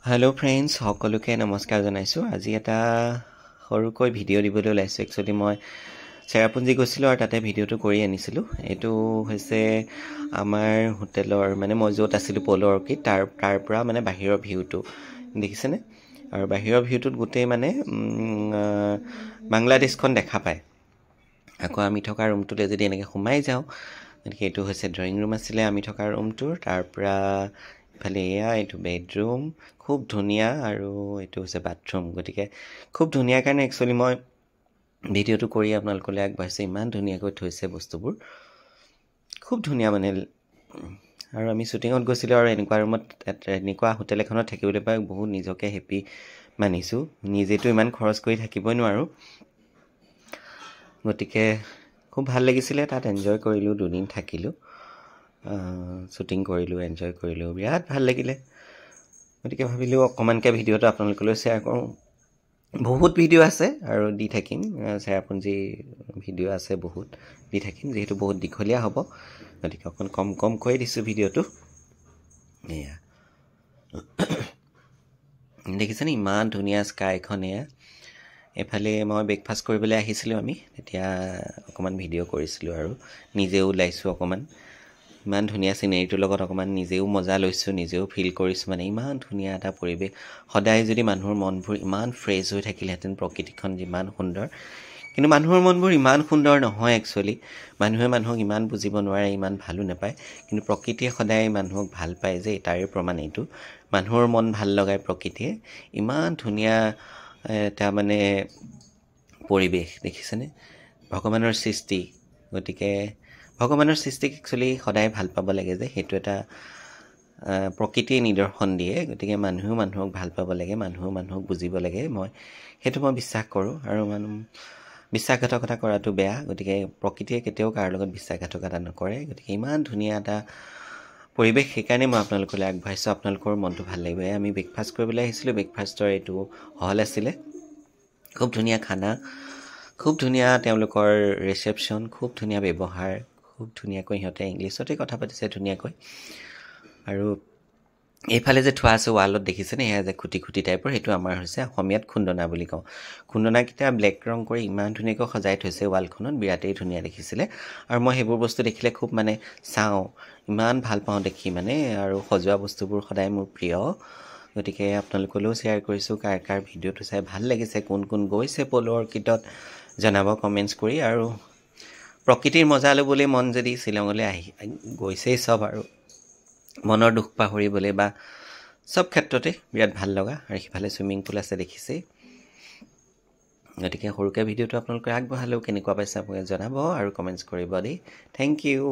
hello friends সকলোকে নমস্কাৰ জনাইছো আজি এটা সৰুকৈ ভিডিঅ' দিবলৈ ওলাইছো একচুয়ালি মই চেৰাপুঞ্জি গৈছিলো আৰু তাতে ভিডিঅ'টো কৰি আনিছিলো এটো হৈছে আমাৰ হোটেলৰ মানে মই য'ত আছিলো প'ল অৰ্কিড তাৰ পৰা মানে বাহিৰৰ ভিউটো দেখিছেনে আৰু বাহিৰৰ ভিউটোত গোটেই মানে বাংলাদেশখন দেখা পায় আকৌ আমি থকা ৰুমটোলে যদি এনেকৈ সোমাই যাওঁ সেইটো হৈছে ড্ৰয়িং ৰুম আছিলে আমি থকা ৰুমটোৰ তাৰ পৰা ফালে এইটো বেডৰুম খুব ধুনিয়া আৰু এইটো হৈছে বাথৰুম গটিকে খুব ধুনিয়া কাৰণে একচুয়ালি মই ভিডিঅ'টো কৰি আপোনালোকলৈ আগবাঢ়িছে ইমান ধুনিয়াকৈ থৈছে বস্তুবোৰ খুব ধুনিয়া মানে আৰু আমি শুটিংত গৈছিলো আৰু এনেকুৱা ৰুমত এনেকুৱা হোটেল এখনত থাকিবলৈ পাই বহুত নিজকে হেপি মানিছো নিজেটো ইমান খৰচ কৰি থাকিবই নোৱাৰো গটিকে খুব ভাল লাগিছিলে তাত এনজয় কৰিলো দুদিন থাকিলো শুটিং কৰিলো এনজয় কৰিলো বিৰাট ভাল লাগিলে গতিকে ভাবিলো অকমানকে ভিডিঅ'টো আপোনালোকলৈ শেয়াৰ কৰো বহুত ভিডিঅ' আছে আৰু দি থাকিম চেৰাপুঞ্জি ভিডিঅ' আছে বহুত দি থাকিম যেহেতু বহুত দীঘলীয়া হ'ব গতিকে অকন কম কৈ দিছো ভিডিঅ'টো এয়া দেখিছেনে ইমান ধুনীয়া স্কাইখন এয়া এফালে মই ব্ৰেকফাষ্ট কৰিবলৈ আহিছিলো আমি তেতিয়া অকমান ভিডিঅ' কৰিছিলো আৰু নিজেও লাইছো অকমান ইমান ধুনীয়া সিনাৰীটোৰ লগত অকমান নিজেও মজা লৈছো নিজেও ফিল কৰিছো মানে ইমান ধুনীয়া এটা পৰিবেশ সদায় যদি মানুহৰ মনবোৰ ইমান ফ্ৰেছ হৈ থাকিলেহেঁতেন প্ৰকৃতিখন যিমান সুন্দৰ কিন্তু মানুহৰ মনবোৰ ইমান সুন্দৰ নহয় একচুয়ালি মানুহে মানুহক ইমান বুজিব নোৱাৰে ইমান ভালো নাপায় কিন্তু প্ৰকৃতিয়ে সদায় মানুহক ভাল পায় যে তাৰে প্ৰমাণ এইটো মানুহৰ মন ভাল লগায় প্ৰকৃতিয়ে ইমান ধুনীয়া এটা মানে পৰিবেশ দেখিছেনে ভগৱানৰ সৃষ্টি গতিকে ভগৱানৰ সৃষ্টিক একচুয়ালি সদায় ভাল পাব লাগে যে হেতু এটা প্ৰকৃতিয়ে নিদৰ্শন দিয়ে গতিকে মানুহেও মানুহক ভাল পাব লাগে মানুহেও মানুহক বুজিব লাগে মই হেতু মই বিশ্বাস কৰো আৰু বিশ্বাসঘাতকতা কৰাটো বেয়া গতিকে প্ৰকৃতিয়ে কেতিয়াও কাৰো লগত বিশ্বাসঘাতকতা নকৰে গতিকে ইমান ধুনীয়া এটা পৰিবেশ সেইকাৰণে মই আপোনালোকলৈ আগবাঢ়িছো আপোনালোকৰ মনটো ভাল লাগিব আমি ব্ৰেকফাষ্ট কৰিবলৈ আহিছিলো ব্ৰেকফাষ্টৰ এইটো হল আছিলে খুব ধুনীয়া খানা খুব ধুনীয়া তেওঁলোকৰ ৰিসেপশন খুব ধুনীয়া ব্যৱহাৰ খুব ধুনীয়াকৈ হিহঁতে ইংলিছতে কথা পাতিছে ধুনীয়াকৈ আৰু এইফালে যে থোৱা আছে ৱালত দেখিছেনে এয়া যে খুটি টাইপৰ হেতু আমাৰ হৈছে অসমীয়াত খুন্দনা বুলি কওঁ খুন্দনা কিটা ব্লেক ৰং কৰি ইমান ধুনীয়াকৈ সজাই থৈছে ৱালখনত বিৰাটেই ধুনীয়া দেখিছিলে আৰু মই হেবোৰ বস্তু দেখিলে খুব মানে চাও ইমান ভাল পাওঁ দেখি মানে আৰু সজোৱা বস্তুবোৰ সদায় মোৰ প্ৰিয় গতিকে আপোনালোকলৈও শেয়াৰ কৰিছো কাৰ ভিডিঅ'টো চাই ভাল লাগিছে কোন গৈছে প'ল অৰ্কিডত জনাব কমেন্টছ কৰি আৰু প্ৰকৃতিৰ মজা লবলৈ মন যদি শিলঙলৈ গৈছেই সব আৰু মনৰ দুখ পাহৰিবলৈ বা সব ক্ষেত্ৰতে বিৰাট ভাল লগা আৰু সিফালে সুইমিং পুল আছে দেখিছে গতিকে সৰুকে ভিডিঅ'টো আপোনালোকে আগবঢ়ালেও কেনেকুৱা পাইছে আপোনালোকে জনাব আৰু কমেন্টছ কৰিব দেই থ্যাংক ইউ